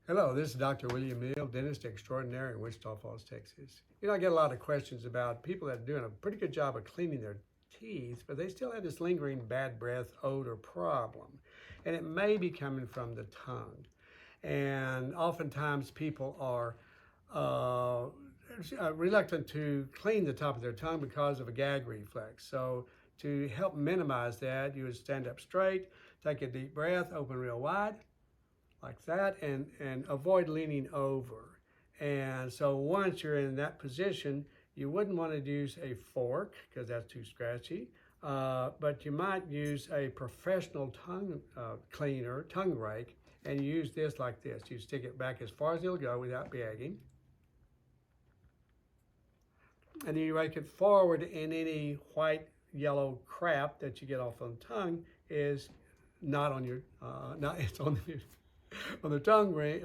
Hello, this is Dr. William Neal, dentist extraordinary in Wichita Falls, Texas. I get a lot of questions about people that are doing a pretty good job of cleaning their teeth, but they still have this lingering bad breath odor problem. And it may be coming from the tongue. And oftentimes people are reluctant to clean the top of their tongue because of a gag reflex. So to help minimize that, you would stand up straight, take a deep breath, open real wide, like that, and avoid leaning over. And so once you're in that position, you wouldn't want to use a fork because that's too scratchy, but you might use a professional tongue cleaner, tongue rake, and use this like this. You stick it back as far as it'll go without gagging. And then you rake it forward, and any white, yellow crap that you get off on the tongue is not on your, it's on the, on the tongue rake,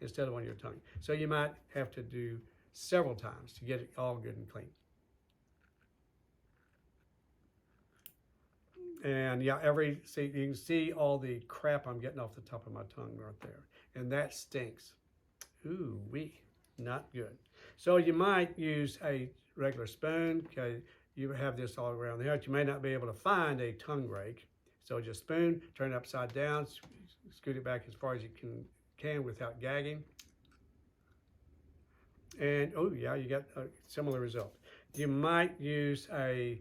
instead of on your tongue. So you might have to do several times to get it all good and clean. And yeah, you can see all the crap I'm getting off the top of my tongue right there. And that stinks. Ooh wee, not good. So you might use a regular spoon, okay? You have this all around the house. You may not be able to find a tongue rake. So just spoon, turn it upside down, scoot it back as far as you can without gagging. And oh yeah, you got a similar result. You might use a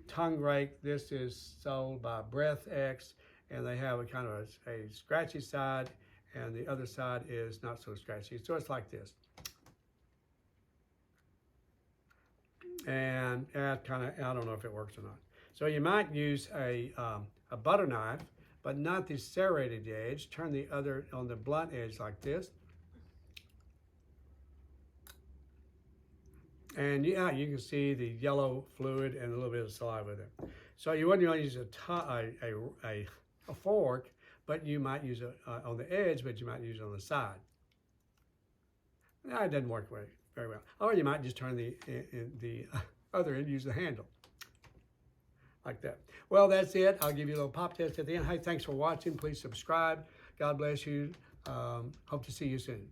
tongue rake. This is sold by Breath X, and they have a kind of a scratchy side, and the other side is not so scratchy. So it's like this. And that kind of, I don't know if it works or not. So you might use a butter knife, but not the serrated edge. Turn the other on the blunt edge like this. And yeah, you can see the yellow fluid and a little bit of saliva there. So you wouldn't really use a fork, but you might use it on the edge, but you might use it on the side. No, it doesn't work very well. Or you might just turn the other end, use the handle. Like that. Well, that's it. I'll give you a little pop test at the end. Hey, thanks for watching. Please subscribe. God bless you. Hope to see you soon.